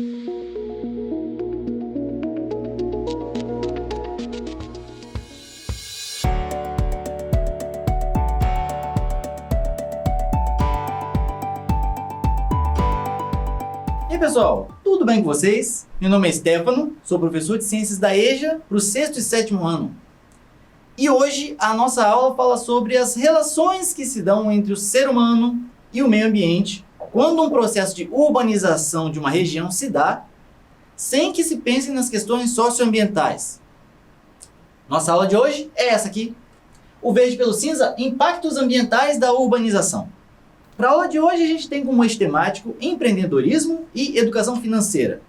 E aí, pessoal, tudo bem com vocês? Meu nome é Stefano, sou professor de Ciências da EJA para o 6º e 7º ano. E hoje a nossa aula fala sobre as relações que se dão entre o ser humano e o meio ambiente quando um processo de urbanização de uma região se dá sem que se pense nas questões socioambientais. Nossa aula de hoje é essa aqui. O verde pelo cinza, impactos ambientais da urbanização. Para a aula de hoje, a gente tem como eixo temático empreendedorismo e educação financeira.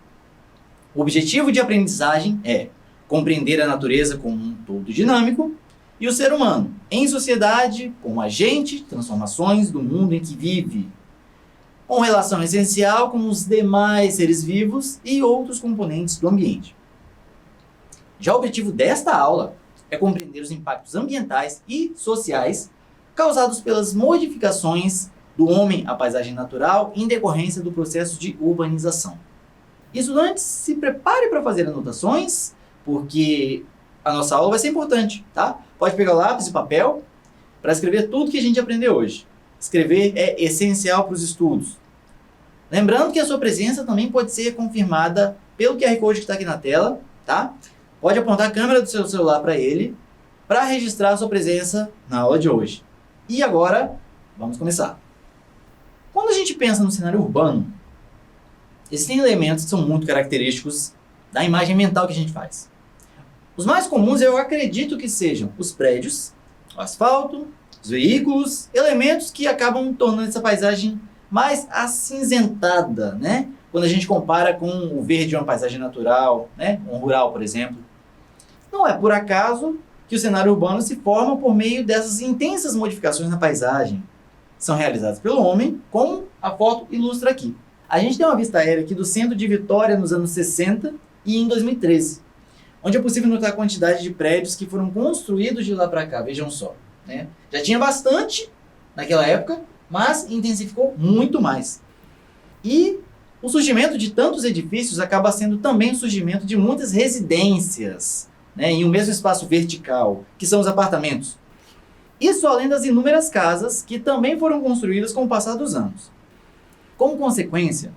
O objetivo de aprendizagem é compreender a natureza como um todo dinâmico e o ser humano em sociedade como agente de transformações do mundo em que vive, com relação essencial com os demais seres vivos e outros componentes do ambiente. Já o objetivo desta aula é compreender os impactos ambientais e sociais causados pelas modificações do homem à paisagem natural em decorrência do processo de urbanização. Estudantes, se prepare para fazer anotações, porque a nossa aula vai ser importante, tá? Pode pegar lápis e papel para escrever tudo que a gente aprendeu hoje. Escrever é essencial para os estudos. Lembrando que a sua presença também pode ser confirmada pelo QR Code que está aqui na tela, tá? Pode apontar a câmera do seu celular para ele para registrar a sua presença na aula de hoje. E agora, vamos começar. Quando a gente pensa no cenário urbano, existem elementos que são muito característicos da imagem mental que a gente faz. Os mais comuns eu acredito que sejam os prédios, o asfalto, os veículos, elementos que acabam tornando essa paisagem mais acinzentada, né? Quando a gente compara com o verde de uma paisagem natural, né? Um rural, por exemplo. Não é por acaso que o cenário urbano se forma por meio dessas intensas modificações na paisagem. São realizadas pelo homem, como a foto ilustra aqui. A gente tem uma vista aérea aqui do centro de Vitória nos anos 60 e em 2013, onde é possível notar a quantidade de prédios que foram construídos de lá para cá, vejam só, né? Já tinha bastante naquela época, mas intensificou muito mais. E o surgimento de tantos edifícios acaba sendo também o surgimento de muitas residências, né, em um mesmo espaço vertical, que são os apartamentos. Isso além das inúmeras casas que também foram construídas com o passar dos anos. Como consequência,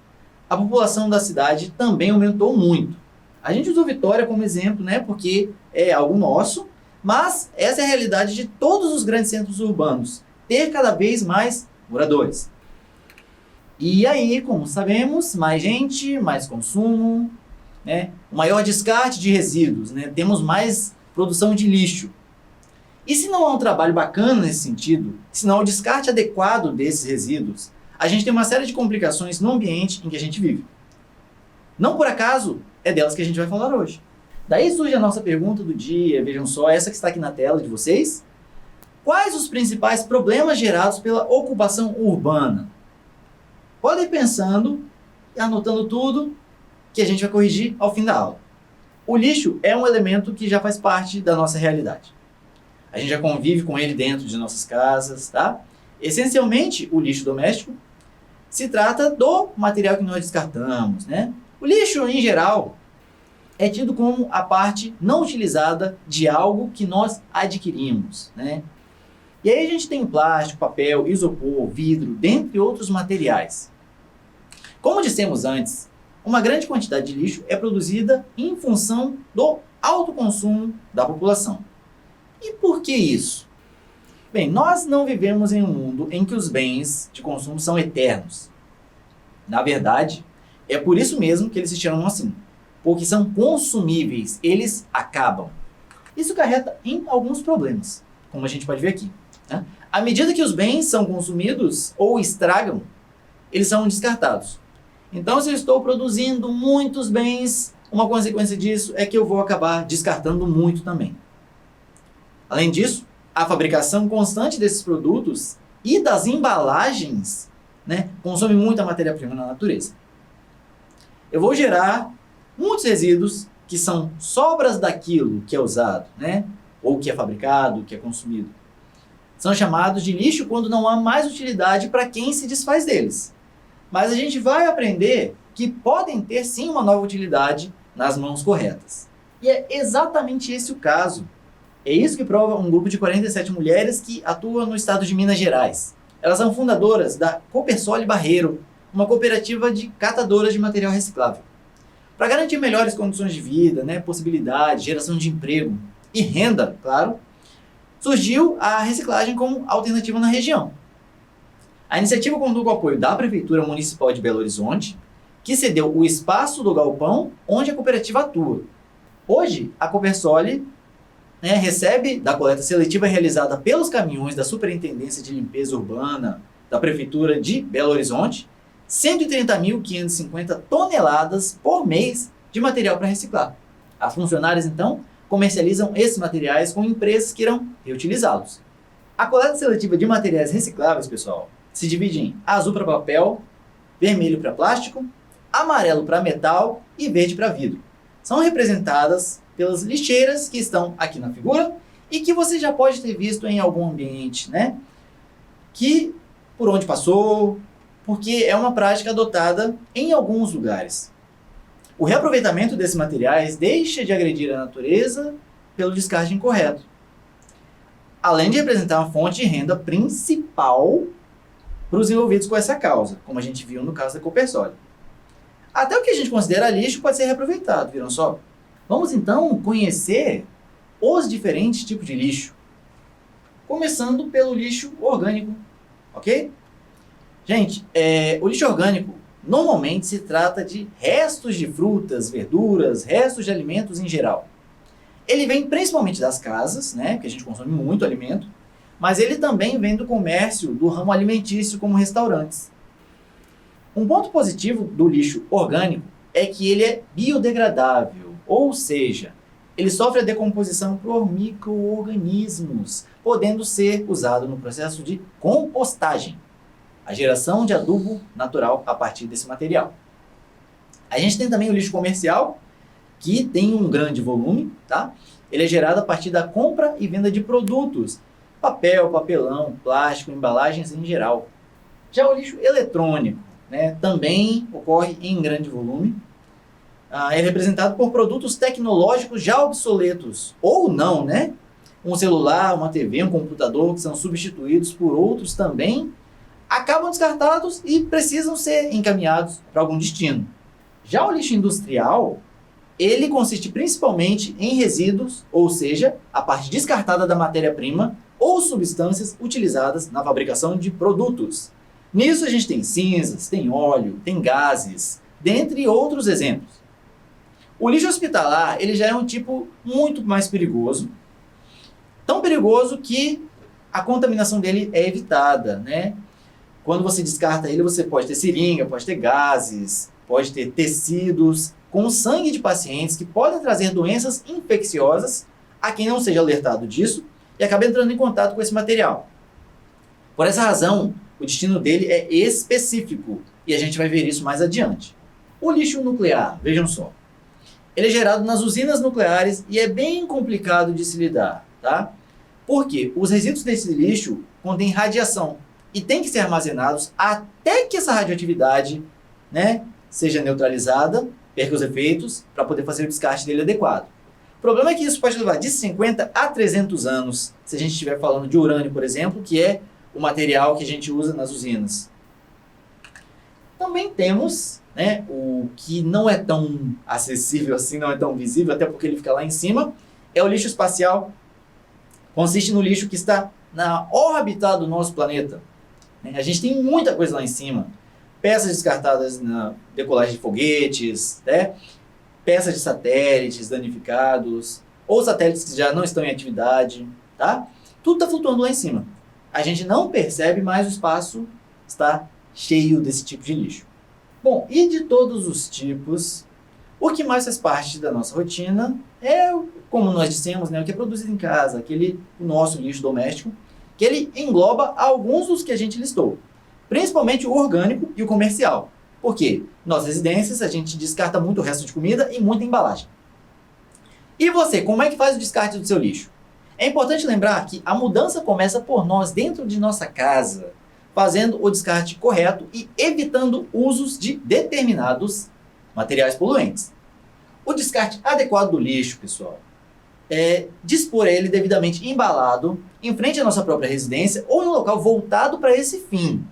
a população da cidade também aumentou muito. A gente usou Vitória como exemplo, né, porque é algo nosso, mas essa é a realidade de todos os grandes centros urbanos, ter cada vez mais moradores. E aí, como sabemos, mais gente, mais consumo, né, maior descarte de resíduos, né, temos mais produção de lixo. E se não há um trabalho bacana nesse sentido, se não há o descarte adequado desses resíduos, a gente tem uma série de complicações no ambiente em que a gente vive. Não por acaso, é delas que a gente vai falar hoje. Daí surge a nossa pergunta do dia, vejam só, essa que está aqui na tela de vocês. Quais os principais problemas gerados pela ocupação urbana? Podem ir pensando e anotando tudo que a gente vai corrigir ao fim da aula. O lixo é um elemento que já faz parte da nossa realidade. A gente já convive com ele dentro de nossas casas, tá? Essencialmente, o lixo doméstico se trata do material que nós descartamos, né? O lixo, em geral, é tido como a parte não utilizada de algo que nós adquirimos, né? E aí a gente tem plástico, papel, isopor, vidro, dentre outros materiais. Como dissemos antes, uma grande quantidade de lixo é produzida em função do alto consumo da população. E por que isso? Bem, nós não vivemos em um mundo em que os bens de consumo são eternos. Na verdade, é por isso mesmo que eles se chamam assim, porque são consumíveis, eles acabam. Isso acarreta em alguns problemas, como a gente pode ver aqui, né? À medida que os bens são consumidos ou estragam, eles são descartados. Então, se eu estou produzindo muitos bens, uma consequência disso é que eu vou acabar descartando muito também. Além disso, a fabricação constante desses produtos e das embalagens, né, consome muita matéria-prima na natureza. Eu vou gerar muitos resíduos que são sobras daquilo que é usado, né, ou que é fabricado, que é consumido. São chamados de lixo quando não há mais utilidade para quem se desfaz deles. Mas a gente vai aprender que podem ter sim uma nova utilidade nas mãos corretas. E é exatamente esse o caso. É isso que prova um grupo de 47 mulheres que atua no estado de Minas Gerais. Elas são fundadoras da Copersole Barreiro, uma cooperativa de catadoras de material reciclável. Para garantir melhores condições de vida, possibilidade, geração de emprego e renda, claro, surgiu a reciclagem como alternativa na região. A iniciativa contou com o apoio da Prefeitura Municipal de Belo Horizonte, que cedeu o espaço do galpão onde a cooperativa atua. Hoje, a Copersole recebe da coleta seletiva realizada pelos caminhões da Superintendência de Limpeza Urbana da Prefeitura de Belo Horizonte 130.550 toneladas por mês de material para reciclar. As funcionárias, então, comercializam esses materiais com empresas que irão reutilizá-los. A coleta seletiva de materiais recicláveis, pessoal, se divide em azul para papel, vermelho para plástico, amarelo para metal e verde para vidro. São representadas pelas lixeiras que estão aqui na figura e que você já pode ter visto em algum ambiente, que por onde passou, porque é uma prática adotada em alguns lugares. O reaproveitamento desses materiais deixa de agredir a natureza pelo descarte incorreto, além de representar uma fonte de renda principal para os envolvidos com essa causa, como a gente viu no caso da Copersole. Até o que a gente considera lixo pode ser reaproveitado, viram só? Vamos então conhecer os diferentes tipos de lixo, começando pelo lixo orgânico, ok? Gente, o lixo orgânico normalmente se trata de restos de frutas, verduras, restos de alimentos em geral. Ele vem principalmente das casas, porque a gente consome muito alimento, mas ele também vem do comércio do ramo alimentício, como restaurantes. Um ponto positivo do lixo orgânico é que ele é biodegradável, ou seja, ele sofre a decomposição por micro-organismos, podendo ser usado no processo de compostagem, a geração de adubo natural a partir desse material. A gente tem também o lixo comercial, que tem um grande volume, tá? Ele é gerado a partir da compra e venda de produtos, papel, papelão, plástico, embalagens em geral. Já o lixo eletrônico, também ocorre em grande volume. É representado por produtos tecnológicos já obsoletos, ou não, Um celular, uma TV, um computador que são substituídos por outros também, acabam descartados e precisam ser encaminhados para algum destino. Já o lixo industrial, ele consiste principalmente em resíduos, ou seja, a parte descartada da matéria-prima ou substâncias utilizadas na fabricação de produtos. Nisso a gente tem cinzas, tem óleo, tem gases, dentre outros exemplos. O lixo hospitalar, ele já é um tipo muito mais perigoso, tão perigoso que a contaminação dele é evitada, Quando você descarta ele, você pode ter seringa, pode ter gases, pode ter tecidos com sangue de pacientes que podem trazer doenças infecciosas a quem não seja alertado disso e acaba entrando em contato com esse material. Por essa razão, o destino dele é específico e a gente vai ver isso mais adiante. O lixo nuclear, vejam só. Ele é gerado nas usinas nucleares e é bem complicado de se lidar, tá? Porque os resíduos desse lixo contêm radiação e têm que ser armazenados até que essa radioatividade, seja neutralizada, perca os efeitos, para poder fazer o descarte dele adequado. O problema é que isso pode levar de 50 a 300 anos, se a gente estiver falando de urânio, por exemplo, que é o material que a gente usa nas usinas. Também temos o que não é tão acessível assim, não é tão visível, até porque ele fica lá em cima, é o lixo espacial. Consiste no lixo que está na órbita do nosso planeta. A gente tem muita coisa lá em cima. Peças descartadas na decolagem de foguetes, peças de satélites danificados, ou satélites que já não estão em atividade, tá? Tudo está flutuando lá em cima. A gente não percebe, mas o espaço está cheio desse tipo de lixo. Bom, e de todos os tipos, o que mais faz parte da nossa rotina é, como nós dissemos, o que é produzido em casa, o nosso lixo doméstico, que ele engloba alguns dos que a gente listou, principalmente o orgânico e o comercial. Porque nas residências a gente descarta muito o resto de comida e muita embalagem. E você, como é que faz o descarte do seu lixo? É importante lembrar que a mudança começa por nós dentro de nossa casa. fazendo o descarte correto e evitando usos de determinados materiais poluentes. O descarte adequado do lixo, pessoal, é dispor ele devidamente embalado em frente à nossa própria residência ou em um local voltado para esse fim.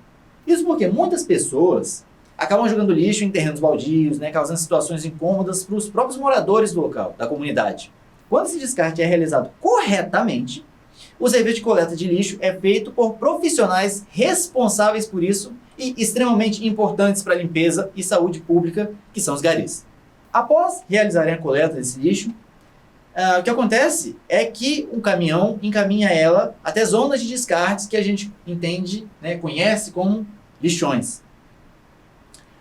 Isso porque muitas pessoas acabam jogando lixo em terrenos baldios, né, causando situações incômodas para os próprios moradores do local, da comunidade. Quando esse descarte é realizado corretamente, o serviço de coleta de lixo é feito por profissionais responsáveis por isso e extremamente importantes para a limpeza e saúde pública, que são os garis. Após realizarem a coleta desse lixo, o que acontece é que um caminhão encaminha ela até zonas de descartes que a gente entende, né, conhece como lixões.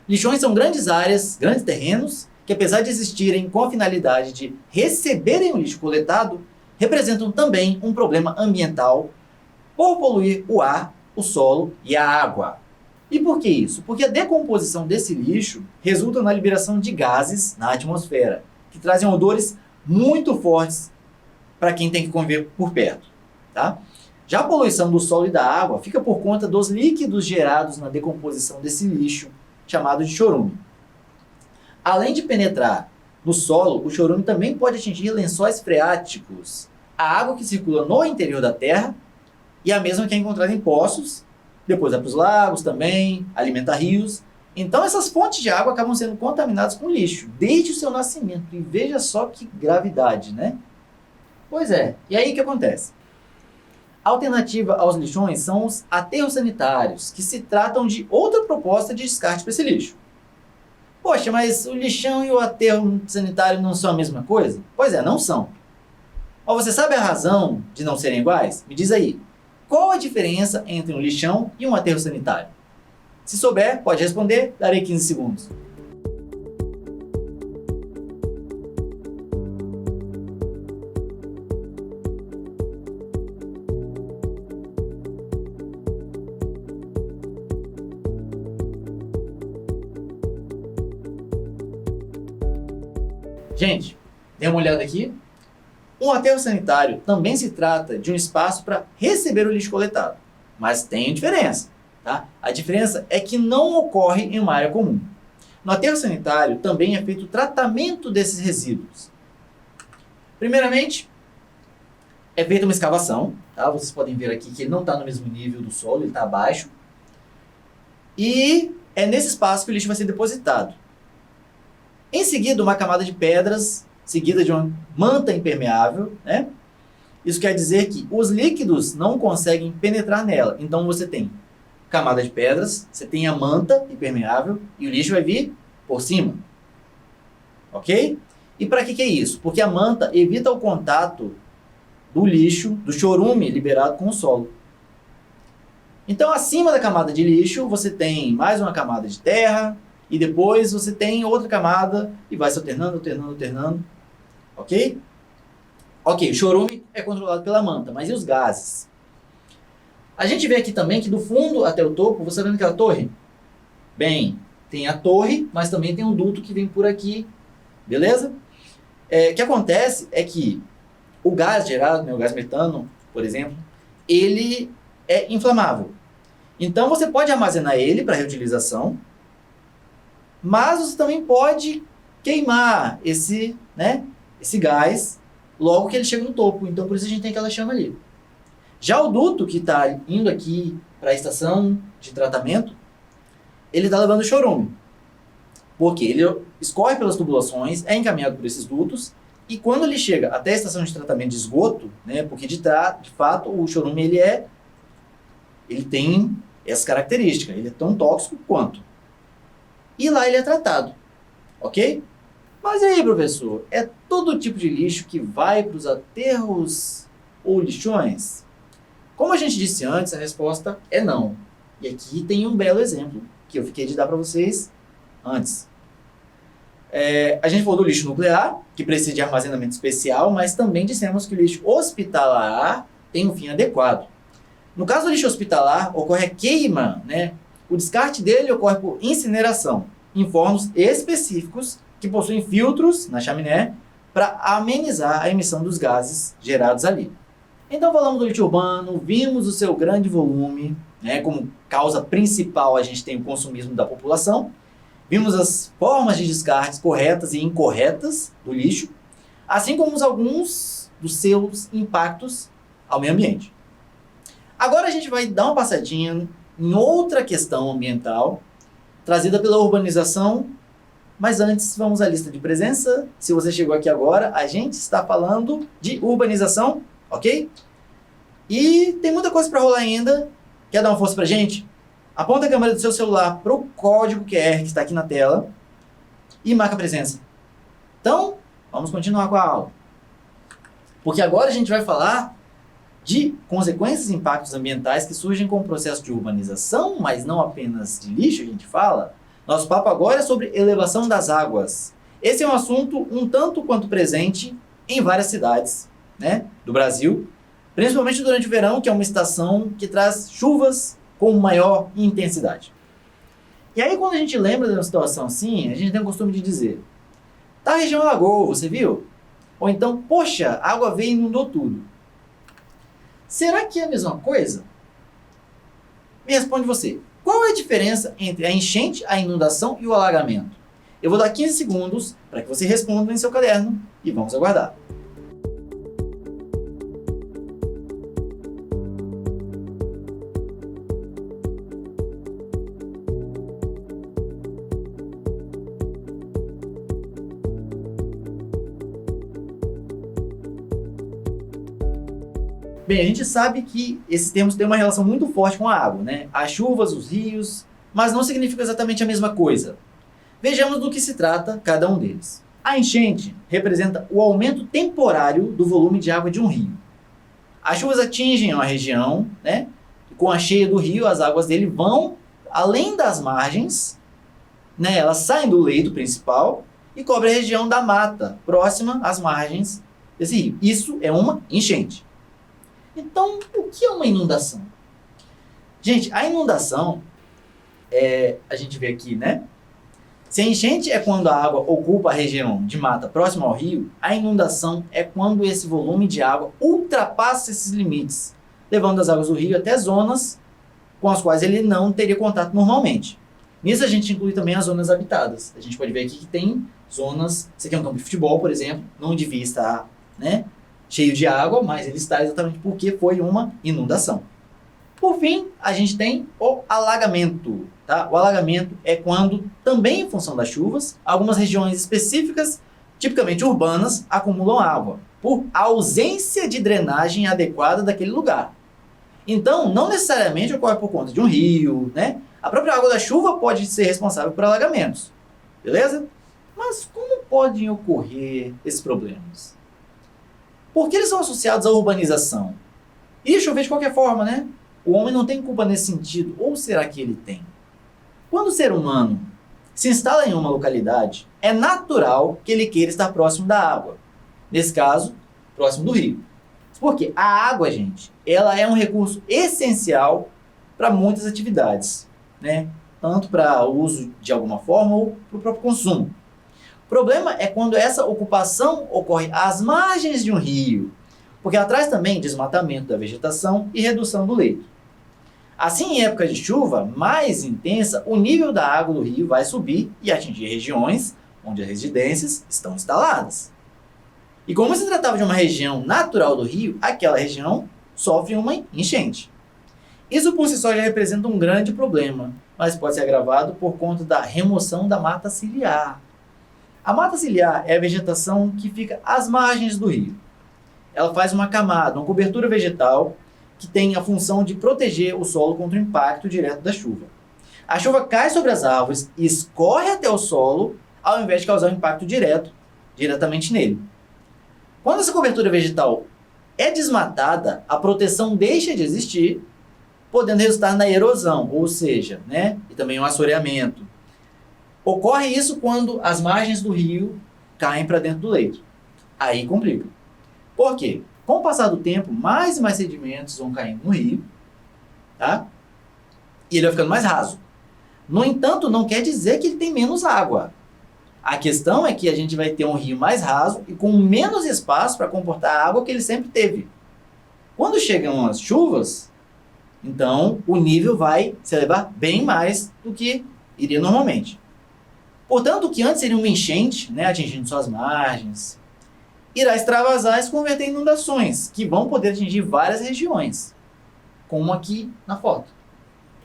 Lixões são grandes áreas, grandes terrenos, que apesar de existirem com a finalidade de receberem o lixo coletado, representam também um problema ambiental por poluir o ar, o solo e a água. E por que isso? Porque a decomposição desse lixo resulta na liberação de gases na atmosfera, que trazem odores muito fortes para quem tem que conviver por perto. Tá? Já a poluição do solo e da água fica por conta dos líquidos gerados na decomposição desse lixo, chamado de chorume. Além de penetrar no solo, o chorume também pode atingir lençóis freáticos, a água que circula no interior da terra e a mesma que é encontrada em poços, depois vai para os lagos também, alimenta rios. Então essas fontes de água acabam sendo contaminadas com lixo, desde o seu nascimento. E veja só que gravidade, né? Pois é, e aí o que acontece? A alternativa aos lixões são os aterros sanitários, que se tratam de outra proposta de descarte para esse lixo. Poxa, mas o lixão e o aterro sanitário não são a mesma coisa? Pois é, não são. Mas você sabe a razão de não serem iguais? Me diz aí, qual a diferença entre um lixão e um aterro sanitário? Se souber, pode responder, darei 15 segundos. Gente, dê uma olhada aqui. Um aterro sanitário também se trata de um espaço para receber o lixo coletado, mas tem diferença. Tá? A diferença é que não ocorre em uma área comum. No aterro sanitário também é feito o tratamento desses resíduos. Primeiramente, é feita uma escavação. Tá? Vocês podem ver aqui que ele não está no mesmo nível do solo, ele está abaixo. E é nesse espaço que o lixo vai ser depositado. Em seguida, uma camada de pedras, seguida de uma manta impermeável, né? Isso quer dizer que os líquidos não conseguem penetrar nela. Então você tem camada de pedras, você tem a manta impermeável e o lixo vai vir por cima. Ok? E para que é isso? Porque a manta evita o contato do lixo, do chorume liberado com o solo. Então, acima da camada de lixo, você tem mais uma camada de terra, e depois você tem outra camada e vai se alternando, alternando, alternando. Ok? Ok, o chorume é controlado pela manta, mas e os gases? A gente vê aqui também que do fundo até o topo, você está vendo aquela torre? Bem, tem a torre, mas também tem um duto que vem por aqui. Beleza? O que acontece é que o gás gerado, né, o gás metano, por exemplo, ele é inflamável. Então você pode armazenar ele para reutilização, mas você também pode queimar esse gás logo que ele chega no topo. Então, por isso a gente tem aquela chama ali. Já o duto que está indo aqui para a estação de tratamento, ele está levando chorume. Porque ele escorre pelas tubulações, é encaminhado por esses dutos, e quando ele chega até a estação de tratamento de esgoto, né, porque de fato o chorume ele tem essa característica, ele é tão tóxico quanto. E lá ele é tratado, ok? Mas e aí, professor, é todo tipo de lixo que vai para os aterros ou lixões? Como a gente disse antes, a resposta é não. E aqui tem um belo exemplo que eu fiquei de dar para vocês antes. A gente falou do lixo nuclear, que precisa de armazenamento especial, mas também dissemos que o lixo hospitalar tem um fim adequado. No caso do lixo hospitalar, ocorre a queima, né? O descarte dele ocorre por incineração, em fornos específicos que possuem filtros na chaminé para amenizar a emissão dos gases gerados ali. Então falamos do lixo urbano, vimos o seu grande volume, né, como causa principal a gente tem o consumismo da população, vimos as formas de descartes corretas e incorretas do lixo, assim como alguns dos seus impactos ao meio ambiente. Agora a gente vai dar uma passadinha em outra questão ambiental, trazida pela urbanização, mas antes vamos à lista de presença. Se você chegou aqui agora, a gente está falando de urbanização, ok? E tem muita coisa para rolar ainda. Quer dar uma força pra gente? Aponta a câmera do seu celular para o código QR que está aqui na tela e marca a presença. Então, vamos continuar com a aula. Porque agora a gente vai falar de consequências e impactos ambientais que surgem com o processo de urbanização, mas não apenas de lixo, a gente fala. Nosso papo agora é sobre elevação das águas. Esse é um assunto um tanto quanto presente em várias cidades, né, do Brasil, principalmente durante o verão, que é uma estação que traz chuvas com maior intensidade. E aí, quando a gente lembra de uma situação assim, a gente tem o costume de dizer: tá, a região alagou, você viu? Ou então, poxa, a água veio e inundou tudo. Será que é a mesma coisa? Me responde você. Qual é a diferença entre a enchente, a inundação e o alagamento? Eu vou dar 15 segundos para que você responda em seu caderno e vamos aguardar. Bem, a gente sabe que esses termos têm uma relação muito forte com a água, né? As chuvas, os rios, mas não significa exatamente a mesma coisa. Vejamos do que se trata cada um deles. A enchente representa o aumento temporário do volume de água de um rio. As chuvas atingem uma região, né? E com a cheia do rio, as águas dele vão além das margens, né? Elas saem do leito principal e cobrem a região da mata, próxima às margens desse rio. Isso é uma enchente. Então, o que é uma inundação? Gente, a inundação a gente vê aqui, né? Se a enchente é quando a água ocupa a região de mata próxima ao rio, a inundação é quando esse volume de água ultrapassa esses limites, levando as águas do rio até zonas com as quais ele não teria contato normalmente. Nisso a gente inclui também as zonas habitadas. A gente pode ver aqui que tem zonas, isso aqui é um campo de futebol, por exemplo, não devia estar, né, cheio de água, mas ele está exatamente porque foi uma inundação. Por fim, a gente tem o alagamento. Tá? O alagamento é quando, também em função das chuvas, algumas regiões específicas, tipicamente urbanas, acumulam água, por ausência de drenagem adequada daquele lugar. Então, não necessariamente ocorre por conta de um rio, né? A própria água da chuva pode ser responsável por alagamentos, beleza? Mas como podem ocorrer esses problemas? Porque eles são associados à urbanização. E chover de qualquer forma, né? O homem não tem culpa nesse sentido. Ou será que ele tem? Quando o ser humano se instala em uma localidade, é natural que ele queira estar próximo da água. Nesse caso, próximo do rio. Porque a água, gente, ela é um recurso essencial para muitas atividades, né? Tanto para uso de alguma forma ou para o próprio consumo. O problema é quando essa ocupação ocorre às margens de um rio, porque ela traz também desmatamento da vegetação e redução do leito. Assim, em época de chuva mais intensa, o nível da água do rio vai subir e atingir regiões onde as residências estão instaladas. E como se tratava de uma região natural do rio, aquela região sofre uma enchente. Isso por si só já representa um grande problema, mas pode ser agravado por conta da remoção da mata ciliar. A mata ciliar é a vegetação que fica às margens do rio. Ela faz uma camada, uma cobertura vegetal que tem a função de proteger o solo contra o impacto direto da chuva. A chuva cai sobre as árvores e escorre até o solo, ao invés de causar um impacto diretamente nele. Quando essa cobertura vegetal é desmatada, a proteção deixa de existir, podendo resultar na erosão, ou seja, né, e também o assoreamento. Ocorre isso quando as margens do rio caem para dentro do leito. Aí complica. Por quê? Com o passar do tempo, mais e mais sedimentos vão caindo no rio, tá? E ele vai ficando mais raso. No entanto, não quer dizer que ele tem menos água. A questão é que a gente vai ter um rio mais raso e com menos espaço para comportar a água que ele sempre teve. Quando chegam as chuvas, então o nível vai se elevar bem mais do que iria normalmente. Portanto, o que antes seria uma enchente, né, atingindo suas margens, irá extravasar e se converter em inundações, que vão poder atingir várias regiões, como aqui na foto.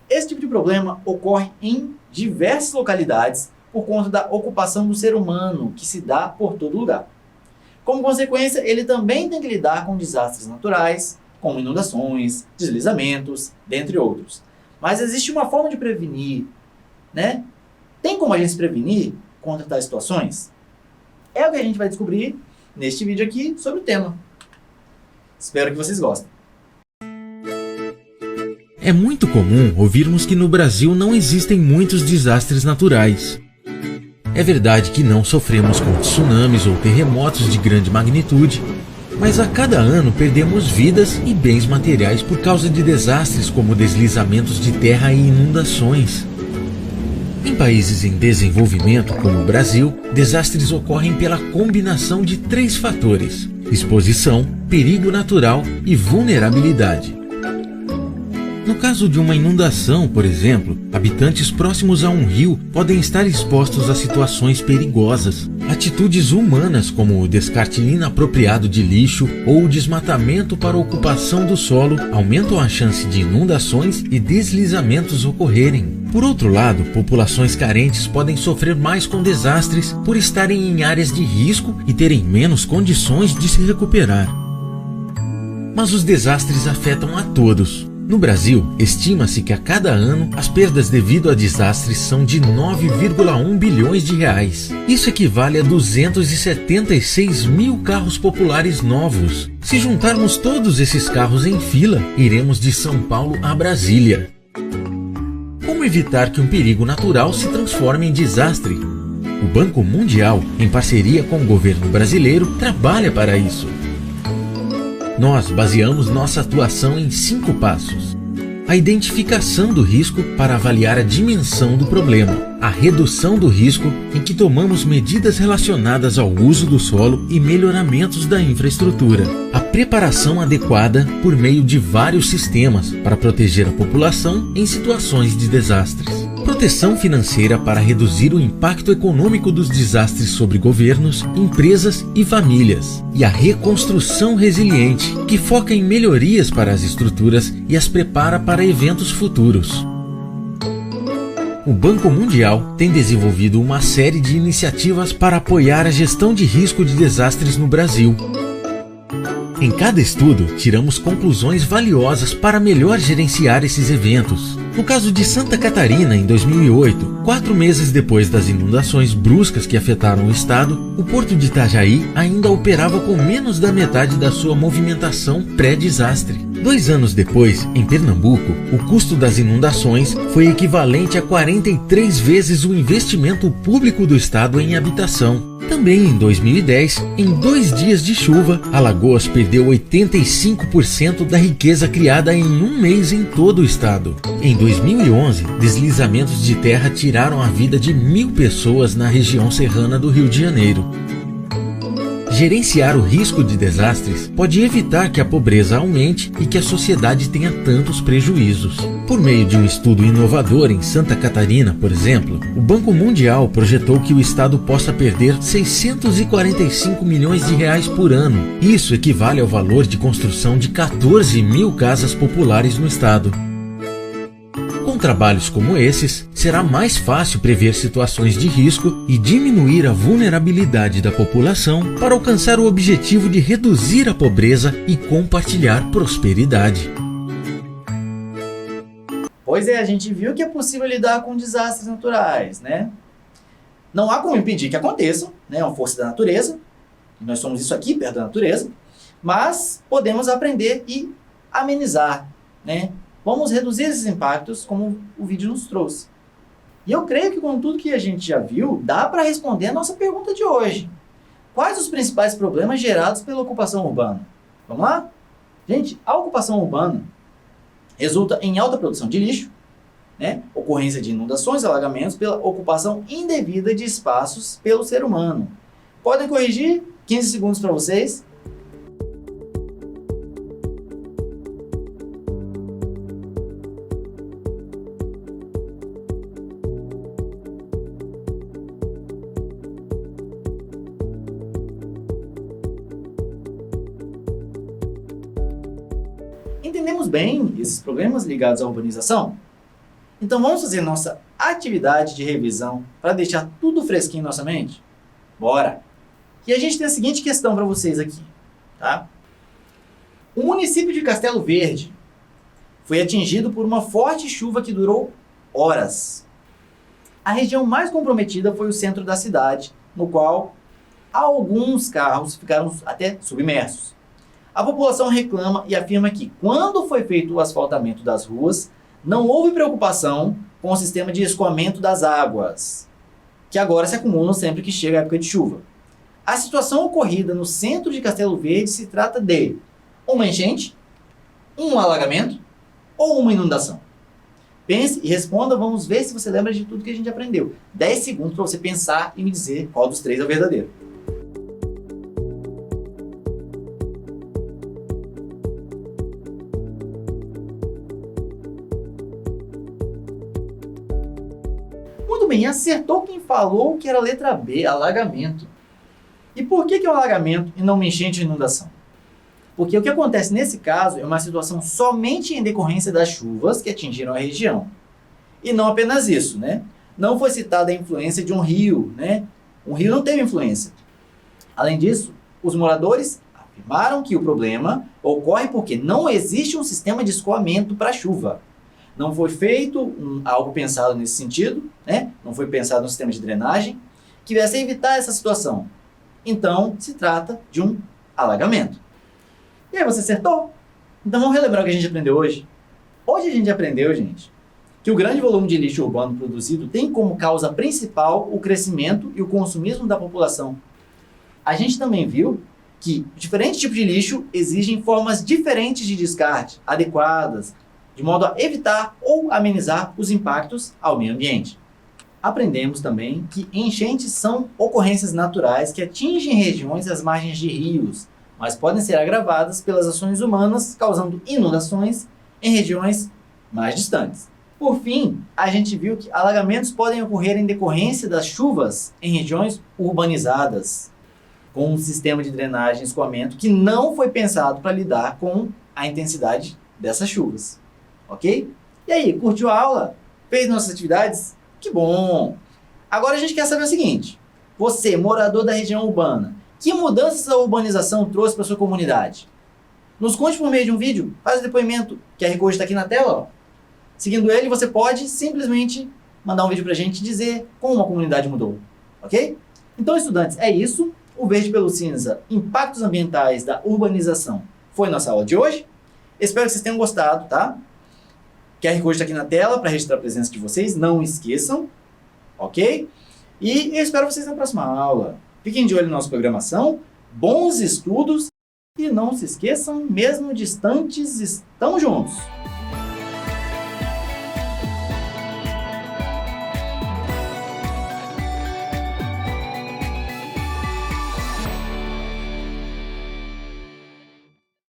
Esse tipo de problema ocorre em diversas localidades por conta da ocupação do ser humano, que se dá por todo lugar. Como consequência, ele também tem que lidar com desastres naturais, como inundações, deslizamentos, dentre outros. Mas existe uma forma de prevenir, né? Tem como a gente se prevenir contra tais situações? É o que a gente vai descobrir neste vídeo aqui sobre o tema. Espero que vocês gostem. É muito comum ouvirmos que no Brasil não existem muitos desastres naturais. É verdade que não sofremos com tsunamis ou terremotos de grande magnitude, mas a cada ano perdemos vidas e bens materiais por causa de desastres como deslizamentos de terra e inundações. Em países em desenvolvimento, como o Brasil, desastres ocorrem pela combinação de 3 fatores: exposição, perigo natural e vulnerabilidade. No caso de uma inundação, por exemplo, habitantes próximos a um rio podem estar expostos a situações perigosas. Atitudes humanas, como o descarte inapropriado de lixo ou o desmatamento para ocupação do solo, aumentam a chance de inundações e deslizamentos ocorrerem. Por outro lado, populações carentes podem sofrer mais com desastres por estarem em áreas de risco e terem menos condições de se recuperar. Mas os desastres afetam a todos. No Brasil, estima-se que a cada ano as perdas devido a desastres são de 9,1 bilhões de reais. Isso equivale a 276 mil carros populares novos. Se juntarmos todos esses carros em fila, iremos de São Paulo a Brasília. Como evitar que um perigo natural se transforme em desastre? O Banco Mundial, em parceria com o governo brasileiro, trabalha para isso. Nós baseamos nossa atuação em 5 passos. A identificação do risco para avaliar a dimensão do problema. A redução do risco, em que tomamos medidas relacionadas ao uso do solo e melhoramentos da infraestrutura. A preparação adequada por meio de vários sistemas para proteger a população em situações de desastres. Proteção financeira para reduzir o impacto econômico dos desastres sobre governos, empresas e famílias. E a reconstrução resiliente, que foca em melhorias para as estruturas e as prepara para eventos futuros. O Banco Mundial tem desenvolvido uma série de iniciativas para apoiar a gestão de risco de desastres no Brasil. Em cada estudo, tiramos conclusões valiosas para melhor gerenciar esses eventos. No caso de Santa Catarina, em 2008, 4 meses depois das inundações bruscas que afetaram o estado, o porto de Itajaí ainda operava com menos da metade da sua movimentação pré-desastre. 2 anos depois, em Pernambuco, o custo das inundações foi equivalente a 43 vezes o investimento público do estado em habitação. Também em 2010, em 2 dias de chuva, Alagoas perdeu 85% da riqueza criada em 1 mês em todo o estado. Em 2011, deslizamentos de terra tiraram a vida de 1.000 pessoas na região serrana do Rio de Janeiro. Gerenciar o risco de desastres pode evitar que a pobreza aumente e que a sociedade tenha tantos prejuízos. Por meio de um estudo inovador em Santa Catarina, por exemplo, o Banco Mundial projetou que o estado possa perder 645 milhões de reais por ano. Isso equivale ao valor de construção de 14 mil casas populares no estado. Com trabalhos como esses, será mais fácil prever situações de risco e diminuir a vulnerabilidade da população para alcançar o objetivo de reduzir a pobreza e compartilhar prosperidade. Pois é, a gente viu que é possível lidar com desastres naturais, né? Não há como impedir que aconteçam, né? É uma força da natureza, nós somos isso aqui, perto da natureza, mas podemos aprender e amenizar, né? Vamos reduzir esses impactos, como o vídeo nos trouxe. E eu creio que com tudo que a gente já viu, dá para responder a nossa pergunta de hoje. Quais os principais problemas gerados pela ocupação urbana? Vamos lá? Gente, a ocupação urbana resulta em alta produção de lixo, né? Ocorrência de inundações, alagamentos pela ocupação indevida de espaços pelo ser humano. Podem corrigir? 15 segundos para vocês. Entendemos bem esses problemas ligados à urbanização? Então vamos fazer nossa atividade de revisão para deixar tudo fresquinho em nossa mente? Bora! E a gente tem a seguinte questão para vocês aqui, tá? O município de Castelo Verde foi atingido por uma forte chuva que durou horas. A região mais comprometida foi o centro da cidade, no qual alguns carros ficaram até submersos. A população reclama e afirma que, quando foi feito o asfaltamento das ruas, não houve preocupação com o sistema de escoamento das águas, que agora se acumulam sempre que chega a época de chuva. A situação ocorrida no centro de Castelo Verde se trata de uma enchente, um alagamento ou uma inundação? Pense e responda, vamos ver se você lembra de tudo que a gente aprendeu. 10 segundos para você pensar e me dizer qual dos três é o verdadeiro. Muito bem, acertou quem falou que era a letra B, alagamento. E por que é um alagamento e não uma enchente ou inundação? Porque o que acontece nesse caso é uma situação somente em decorrência das chuvas que atingiram a região. E não apenas isso, né? Não foi citada a influência de um rio, né? Um rio não teve influência. Além disso, os moradores afirmaram que o problema ocorre porque não existe um sistema de escoamento para a chuva. Não foi feito algo pensado nesse sentido, né? Não foi pensado um sistema de drenagem que viesse a evitar essa situação. Então, se trata de um alagamento. E aí, você acertou? Então vamos relembrar o que a gente aprendeu hoje. Hoje a gente aprendeu, gente, que o grande volume de lixo urbano produzido tem como causa principal o crescimento e o consumismo da população. A gente também viu que diferentes tipos de lixo exigem formas diferentes de descarte, adequadas, de modo a evitar ou amenizar os impactos ao meio ambiente. Aprendemos também que enchentes são ocorrências naturais que atingem regiões às margens de rios, mas podem ser agravadas pelas ações humanas, causando inundações em regiões mais distantes. Por fim, a gente viu que alagamentos podem ocorrer em decorrência das chuvas em regiões urbanizadas, com um sistema de drenagem e escoamento que não foi pensado para lidar com a intensidade dessas chuvas. Ok? E aí, curtiu a aula? Fez nossas atividades? Que bom! Agora a gente quer saber o seguinte: você, morador da região urbana, que mudanças a urbanização trouxe para sua comunidade? Nos conte por meio de um vídeo, faz o depoimento, que a QR Code está aqui na tela. Ó. Seguindo ele, você pode simplesmente mandar um vídeo para a gente e dizer como a comunidade mudou. Ok? Então, estudantes, é isso. O Verde pelo Cinza, Impactos Ambientais da Urbanização, foi nossa aula de hoje. Espero que vocês tenham gostado, tá? QR Code está aqui na tela para registrar a presença de vocês, não esqueçam. Ok? E eu espero vocês na próxima aula. Fiquem de olho na nossa programação, bons estudos e não se esqueçam, mesmo distantes, estamos juntos!